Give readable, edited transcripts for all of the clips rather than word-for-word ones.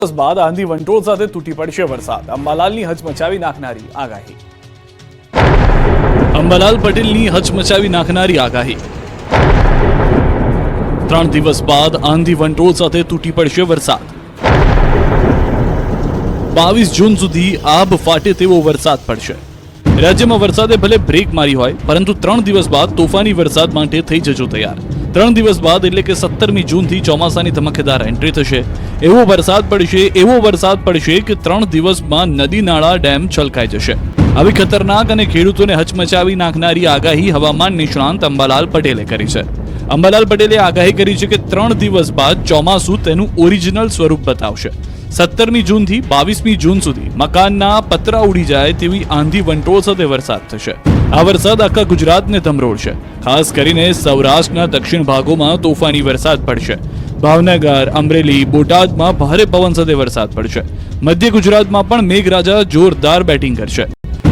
દિવસ બાદ આંધી વંટોળ સાથે તૂટી પડશે વરસાદ. અંબાલાલની હચમચાવી નાખનારી આગાહી. અંબાલાલ પટેલની હચમચાવી નાખનારી આગાહી. 3 દિવસ બાદ આંધી વંટોળ સાથે તૂટી પડશે વરસાદ. 22 જૂન સુધી આબ ફાટે તેવો વરસાદ પડશે. રાજ્યમાં વરસાદે ભલે બ્રેક મારી હોય, પરંતુ 3 દિવસ બાદ તોફાની વરસાદ માટે થઈ જજો તૈયાર. 3 દિવસ બાદ એટલે કે 17મી જૂનથી ચોમાસાની ધમાકેદાર એન્ટ્રી થશે. એવો વરસાદ પડશે કે 3 દિવસમાં નદી નાળા ડેમ છલકાઈ જશે. આવી ખતરનાક અને ખેડૂતોને હચમચાવી નાખનારી આગાહી હવામાન નિષ્ણાંત અંબાલાલ પટેલે કરી છે. અંબાલાલ પટેલે આગાહી કરી છે કે 3 દિવસ બાદ ચોમાસું તેનું ઓરિજિનલ સ્વરૂપ બતાવશે. 17મી જૂનથી 22મી જૂન સુધી મકાનના પતરા ઉડી જાય તેવી આંધી વંટોળ સાથે વરસાદ થશે. આ વરસાદ આખા ગુજરાતને ધમરોળશે. ખાસ કરીને સૌરાષ્ટ્રના દક્ષિણ ભાગોમાં તોફાની વરસાદ પડશે. ભાવનગર, અમરેલી, બોટાદમાં ભારે પવન સાથે વરસાદ પડશે. મધ્ય ગુજરાતમાં પણ મેઘરાજા જોરદાર બેટિંગ કરશે.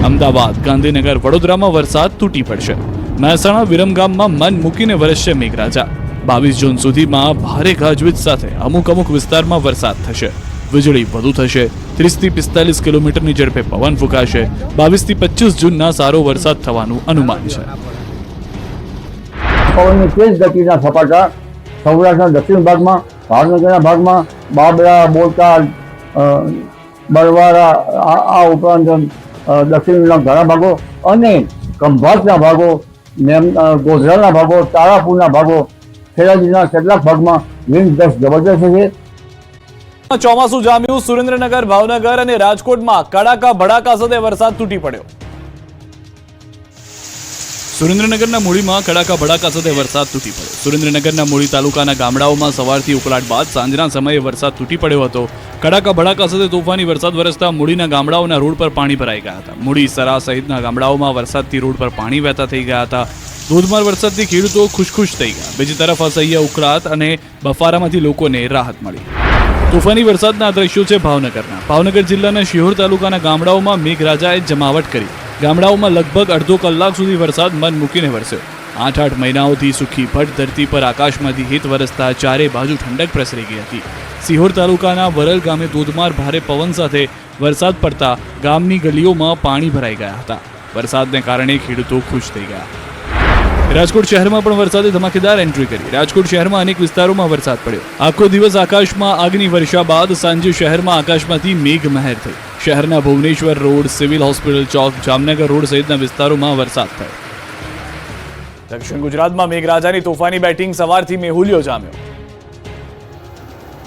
અમદાવાદ, ગાંધીનગર, વડોદરામાં વરસાદ તૂટી પડશે. મહેસાણા, વિરમગામમાં મન મૂકીને વરસશે મેઘરાજા. 22 જૂન સુધીમાં ભારે ગાજવીજ સાથે અમુક વિસ્તારમાં વરસાદ થશે. વીજળી વધુ થશે. 30 થી 45 કિલોમીટરની ઝડપે પવન ફૂંકાશે. 22 થી 25 જૂનના સારો વરસાદ થવાનું અનુમાન છે. પવનની તેજ ગતિના સપાટા સૌરાષ્ટ્રના દક્ષિણ ભાગમાં, ભાવનગરના ભાગમાં, બાબરા, બોટાદ, બરવાડા, આ ઉપરાંત દક્ષિણના ઘણા ભાગો અને ખંભાતના ભાગો, ગોધરાના ભાગો, તારાપુરના ભાગો, ખેડા કેટલાક ભાગમાં વિન્ડ ગસ્ટ જબરદસ્ત છે. ચોમાસું જામ્યું. સુરેન્દ્રનગર, ભાવનગર અને રાજકોટમાં કડાકા ભડાકા સાથે વરસાદ તૂટી પડ્યો. સુરેન્દ્રનગરના મૂળીમાં કડાકા ભડાકા સાથે વરસાદ તૂટી પડ્યો. સુરેન્દ્રનગરના મૂળી તાલુકાના ગામડાઓમાં સવારથી ઉકળાટ બાદ સાંજના સમયે વરસાદ તૂટી પડ્યો હતો. કડાકા ભડાકા સાથે તોફાની વરસાદ વરસતા મૂળીના ગામડાઓના રોડ પર પાણી ભરાઈ ગયા હતા. મૂળી, સરા સહિતના ગામડાઓમાં વરસાદથી રોડ પર પાણી વહેતા થઈ ગયા હતા. ધોધમાર વરસાદથી ખેડૂતો ખુશ થઈ ગયા. બીજી તરફ અસહ્ય ઉકળાટ અને બફારામાંથી લોકોને રાહત મળી. તોફાની વરસાદના દ્રશ્યો છે ભાવનગરના. ભાવનગર જિલ્લાના શિહોર તાલુકાના ગામડાઓમાં મેઘરાજાએ જમાવટ કરી. ગામડાઓમાં લગભગ અડધો કલાક સુધી વરસાદ મન મૂકીને વરસ્યો. 8 મહિનાઓથી સુખી ભટ્ટ ધરતી પર આકાશમાંથી હિત વરસતા ચારે બાજુ ઠંડક પ્રસરી ગઈ હતી. સિહોર તાલુકાના વરલ ગામે ધોધમાર ભારે પવન સાથે વરસાદ પડતા ગામની ગલીઓમાં પાણી ભરાઈ ગયા હતા. વરસાદને કારણે ખેડૂતો ખુશ થઈ ગયા. રાજકોટ શહેરમાં પણ વરસાદે ધમાકેદાર એન્ટ્રી કરી. રાજકોટ શહેરમાં અનેક વિસ્તારોમાં વરસાદ પડ્યો. આખો દિવસ આકાશમાં આગની વર્ષા બાદ સાંજે શહેરમાં આકાશમાંથી મેઘમહેર થઈ. શહેરના ભુવનેશ્વર રોડ, સિવિલ હોસ્પિટલ ચોક, જામનગર રોડ સહિતના વિસ્તારોમાં વરસાદ થયો. દક્ષિણ ગુજરાતમાં મેઘરાજાની તોફાની બેટિંગ સવારથી મેહુલિયો જામ્યો.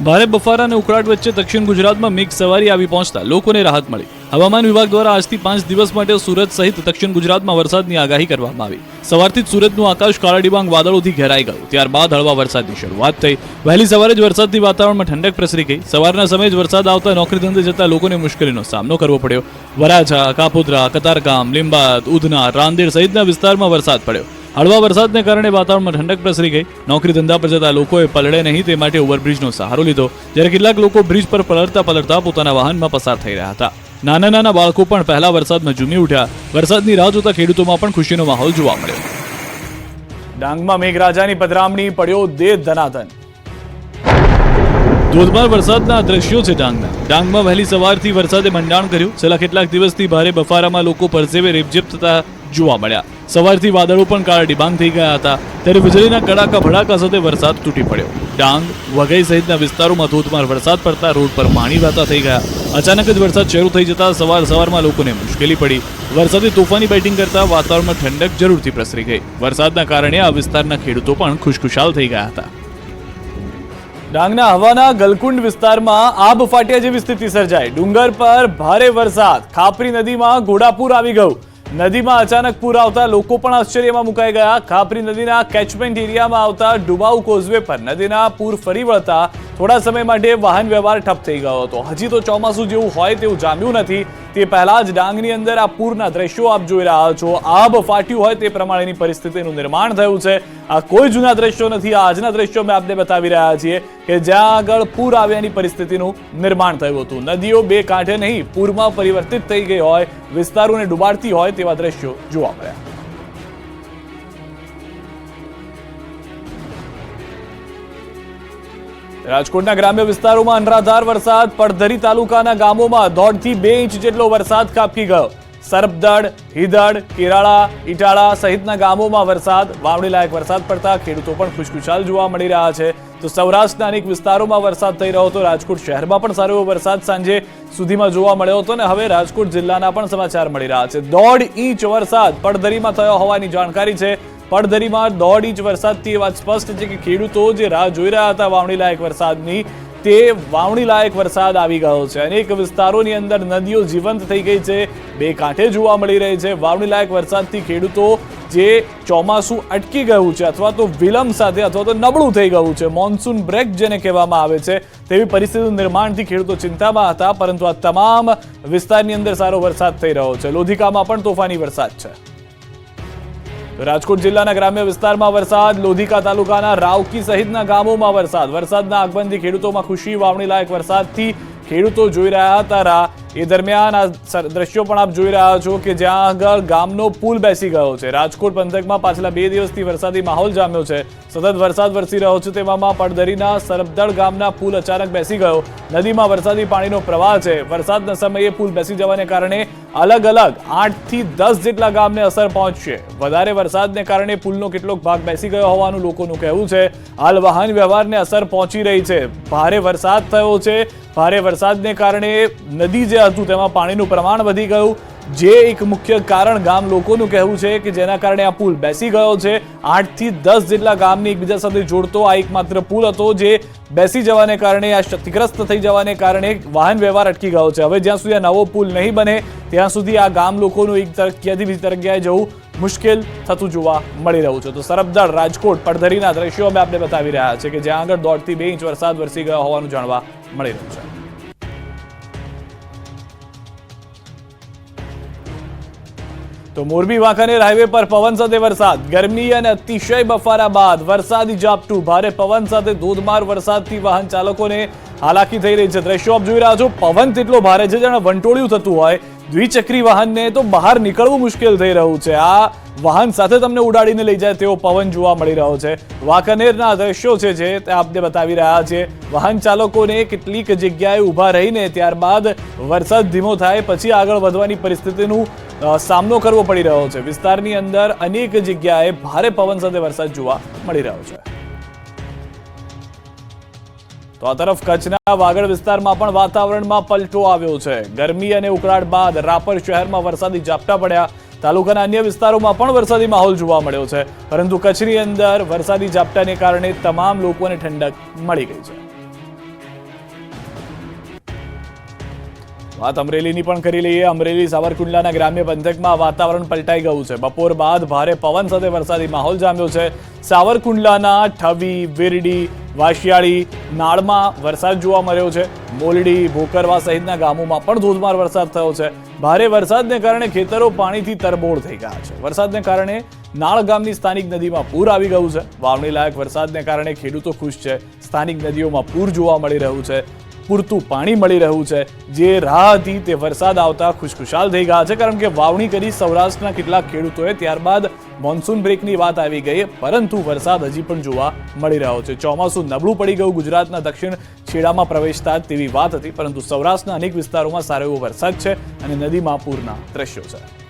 ભારે બફારા અને ઉકળાટ વચ્ચે દક્ષિણ ગુજરાતમાં મેઘ સવારી આવી પહોંચતા લોકોને રાહત મળી. હવામાન વિભાગ દ્વારા આજથી 5 દિવસ માટે સુરત સહિત દક્ષિણ ગુજરાતમાં વરસાદની આગાહી કરવામાં આવી. સવારથી જ સુરતનું આકાશ કાળા ડિબાંગ વાદળોથી ઘેરાઈ ગયું. ત્યારબાદ હળવા વરસાદની શરૂઆત થઈ. વહેલી સવારે જ વરસાદથી વાતાવરણમાં ઠંડક પ્રસરી ગઈ. સવારના સમયે જ વરસાદ આવતા નોકરી ધંધે જતા લોકોને મુશ્કેલીનો સામનો કરવો પડ્યો. વરાછા, કાપોદ્રા, કતારગામ, લીંબાદ, ઉધના, રાંદેર સહિતના વિસ્તારમાં વરસાદ પડ્યો. હળવા વરસાદને કારણે વાતાવરણમાં ઠંડક પ્રસરી ગઈ. નોકરી ધંધા પર જતા લોકોએ પલળે નહીં તે માટે ઓવરબ્રિજનો સહારો લીધો. જ્યારે કેટલાક લોકો બ્રિજ પર પલળતા પોતાના વાહનમાં પસાર થઈ રહ્યા હતા. નાના બાળકો પણ પહેલા વરસાદમાં ઝૂમી ઉઠ્યા. વરસાદની રાહ જોતા ખેડૂતોમાં પણ ખુશીનો માહોલ જોવા મળ્યો. ડાંગમાં મેઘરાજાની પધરામણી, પડ્યો દેહ ધનાધન. ધોધમાર વરસાદના દ્રશ્યો છે ડાંગમાં વહેલી સવારથી વરસાદે મંડાણ કર્યું. છેલ્લા કેટલાક દિવસથી ભારે બફારામાં લોકો પરસેવે રેબઝેબ થતા જોવા મળ્યા. સવારથી વાદળો પણ કાળા ડિબાંગ થઈ ગયા હતા. ત્યારે વીજળીના કડાકા ભડાકા સાથે વરસાદ તૂટી પડ્યો. ડાંગ, વઘઈ સહિતના વિસ્તારોમાં ધોધમાર વરસાદ પડતા રોડ પર પાણી વહેતા થઈ ગયા. અચાનક જ વરસાદ શરૂ થઈ જતા સવારમાં લોકોને મુશ્કેલી પડી. વરસાદે તોફાની બેટિંગ કરતા વાતાવરણમાં ઠંડક જરૂરથી પ્રસરી ગઈ. વરસાદના કારણે આ વિસ્તારના ખેડૂતો પણ ખુશખુશાલ થઈ ગયા હતા. ડાંગના હવાના ગલકુંડ વિસ્તારમાં આબ ફાટ્યા જેવી સ્થિતિ સર્જાઈ. ડુંગર પર ભારે વરસાદ. ખાપરી નદીમાં ઘોડાપૂર આવી ગયું. નદીમાં અચાનક પૂર આવતા લોકો પણ આશ્ચર્યમાં મુકાઈ ગયા. ખાપરી નદીના કેચમેન્ટ એરિયામાં આવતા ડુબાઉ કોઝવે પર નદીના પૂર ફરી વળતા થોડા સમય માટે વાહન વ્યવહાર ઠપ થઈ ગયો હતો. હજી તો ચોમાસું જેવું હોય તેવું જામ્યું નથી. તે પહેલા જ ડાંગની અંદર આ પૂરના દ્રશ્યો આપ જોઈ રહ્યા છો. આબ ફાટ્યું હોય તે પ્રમાણેની પરિસ્થિતિનું નિર્માણ થયું છે. આ કોઈ જૂના દ્રશ્યો નથી. આજના દ્રશ્યો મેં આપને બતાવી રહ્યા છીએ કે જ્યાં આગળ પૂર આવ્યાની પરિસ્થિતિનું નિર્માણ થયું હતું. નદીઓ બે કાંઠે નહીં, પૂરમાં પરિવર્તિત થઈ ગઈ હોય, વિસ્તારોને ડૂબાડતી હોય તેવા દ્રશ્યો જોવા મળ્યા. રાજકોટના ગ્રામ્ય વિસ્તારોમાં અનરાધાર વરસાદ, પડધરી તાલુકાના ગામોમાં 1.5 થી 2 ઇંચ જેટલો વરસાદ ખાબકી ગયો. સરપદડ, હિદડ, કેરાળા, ઇટાળા સહિતના ગામોમાં વરસાદ, વાવણી લાયક વરસાદ પડતા ખેડૂતો પણ ખુશખુશાલ જોવા મળી રહ્યા છે. તો સૌરાષ્ટ્રના અનેક વિસ્તારોમાં વરસાદ થઈ રહ્યો હતો. રાજકોટ શહેરમાં પણ સારો એવો વરસાદ સાંજે સુધીમાં જોવા મળ્યો હતો અને હવે રાજકોટ જિલ્લાના પણ સમાચાર મળી રહ્યા છે. 1.5 ઇંચ વરસાદ પડધરીમાં થયો હોવાની જાણકારી છે. પડધરીમાં 1.5 ઇંચ વરસાદથી એ વાત સ્પષ્ટ છે કે ખેડૂતો જે રાહ જોઈ રહ્યા હતા વાવણી લાયક વરસાદની, તે વાવણી લાયક વરસાદ આવી ગયો છે. અનેક વિસ્તારોની અંદર નદીઓ જીવંત થઈ ગઈ છે, બે કાંઠે જોવા મળી રહી છે. વાવણી લાયક વરસાદથી ખેડૂતો જે ચોમાસું અટકી ગયું છે અથવા તો વિલંબ સાથે અથવા તો નબળું થઈ ગયું છે, મોન્સૂન બ્રેક જેને કહેવામાં આવે છે, તેવી પરિસ્થિતિનું નિર્માણથી ખેડૂતો ચિંતામાં હતા. પરંતુ આ તમામ વિસ્તારની અંદર સારો વરસાદ થઈ રહ્યો છે. લોધિકામાં પણ તોફાની વરસાદ છે. રાજકોટ જિલ્લાના ગ્રામ્ય વિસ્તારમાં વરસાદ, લોધિકા તાલુકાના રાવકી સહિતના ગામોમાં વરસાદ. વરસાદના આગમનથી ખેડૂતોમાં ખુશી, વાવણી લાયક વરસાદથી ખેડૂતો જોઈ રહ્યા હતા રાહ. એ દરમિયાન આ દ્રશ્યો પણ આપ જોઈ રહ્યા છો કે જ્યાં આગળ ગામનો પુલ બેસી ગયો છે. રાજકોટ પંથકમાં પાછલા 2 દિવસથી વરસાદી માહોલ જામ્યો છે. સતત વરસાદ વરસી રહ્યો છે. તેવામાં પડધરીના સરપદડ ગામના પુલ અચાનક બેસી ગયો. નદીમાં વરસાદી પાણીનો પ્રવાહ છે. વરસાદના સમયે પુલ બેસી જવાને કારણે અલગ અલગ 8 થી 10 જેટલા ગામને અસર પહોંચશે. વધારે વરસાદને કારણે પુલનો કેટલોક ભાગ બેસી ગયો હોવાનું લોકોનું કહેવું છે. હાલ વાહન વ્યવહારને અસર પહોંચી રહી છે. ભારે વરસાદ થયો છે. ભારે વરસાદને કારણે નદી જે હતું તેમાં પાણીનું પ્રમાણ વધી ગયું, જે એક મુખ્ય કારણ ગામ લોકોનું કહેવું છે કે જેના કારણે આ પુલ બેસી ગયો છે. 8 થી 10 જેટલા ગામને એકબીજા સાથે જોડતો આ એકમાત્ર પુલ હતો જે બેસી જવાને કારણે, આ ક્ષતિગ્રસ્ત થઈ જવાને કારણે વાહન વ્યવહાર અટકી ગયો છે. હવે જ્યાં સુધી આ નવો પુલ નહીં બને ત્યાં સુધી આ ગામ લોકોનું એક તરફથી બીજી તરફ જવું મુશ્કેલ થતું જોવા મળી રહ્યું છે. તો સરપદળ, રાજકોટ, પડધરીના દ્રશ્યો અમે આપને બતાવી રહ્યા છે કે જ્યાં આગળ 1.5 થી 2 ઇંચ વરસાદ વરસી ગયો હોવાનું જાણવા મળી રહ્યું છે. તો મોરબી વાંકાનેર હાઈવે પર પવન સાથે વરસાદ, ગરમી અને અતિશય બફારા બાદ વરસાદી ઝાપટું, ભારે પવન સાથે ધોધમાર વરસાદથી વાહન ચાલકોને હાલાકી થઈ રહી છે. દ્રશ્યો આપ જોઈ રહ્યા છો. પવન તેટલો ભારે છે જાણે વંટોળિયું થતું હોય. દ્વિચક્રી વાહનને તો બહાર નીકળવું મુશ્કેલ થઈ રહ્યું છે. આ વાહન સાથે તમને ઉડાડીને લઈ જાય તેવો પવન જોવા મળી રહ્યો છે. વાંકાનેરના દ્રશ્યો છે જે તે આપને બતાવી રહ્યા છે. વાહન ચાલકોને કેટલીક જગ્યાએ ઊભા રહીને ત્યારબાદ વરસાદ ધીમો થાય પછી આગળ વધવાની પરિસ્થિતિનું સામનો કરવો પડી રહ્યો છે. વિસ્તારની અંદર અનેક જગ્યાએ ભારે પવન સાથે વરસાદ જોવા મળી રહ્યો છે. તો આ તરફ કચ્છના વાગડ વિસ્તારમાં પણ વાતાવરણમાં પલટો આવ્યો છે. ગરમી અને ઉકળાટ બાદ રાપર શહેરમાં વરસાદી ઝાપટા પડ્યા. તાલુકાના અન્ય વિસ્તારોમાં પણ વરસાદી માહોલ જોવા મળ્યો છે. પરંતુ કચ્છની અંદર વરસાદી ઝાપટાને કારણે તમામ લોકોને ઠંડક મળી ગઈ છે. વાત અમરેલીની પણ કરી લઈએ. અમરેલી સાવરકુંડલાના ગ્રામ્ય પંથકમાં વાતાવરણ પલટાઈ ગયું છે. બપોર બાદ ભારે પવન સાથે વરસાદી માહોલ જામ્યો છે. સાવરકુંડલાના ઠવી, વિરડી, વાશિયાળી, નાળમાં વરસાદ જોવા મળ્યો છે. મોલડી, ભોકરવા સહિતના ગામોમાં પણ ધોધમાર વરસાદ થયો છે. ભારે વરસાદને કારણે ખેતરો પાણીથી તરબોળ થઈ ગયા છે. વરસાદને કારણે નાળ ગામની સ્થાનિક નદીમાં પૂર આવી ગયું છે. વાવણી લાયક વરસાદને કારણે ખેડૂતો ખુશ છે. સ્થાનિક નદીઓમાં પૂર જોવા મળી રહ્યું છે. પૂરતું પાણી મળી રહ્યું છે. જે રાહ હતી તે વરસાદ આવતા ખુશખુશાલ થઈ ગયા છે. કારણ કે વાવણી કરી સૌરાષ્ટ્રના કેટલાક ખેડૂતોએ, ત્યારબાદ મોન્સૂન બ્રેકની વાત આવી ગઈ, પરંતુ વરસાદ હજી પણ જોવા મળી રહ્યો છે. ચોમાસું નબળું પડી ગયું ગુજરાતના દક્ષિણ છેડામાં પ્રવેશતા તેવી વાત હતી, પરંતુ સૌરાષ્ટ્રના અનેક વિસ્તારોમાં સારો એવો વરસાદ છે અને નદીમાં પૂરના દ્રશ્યો છે.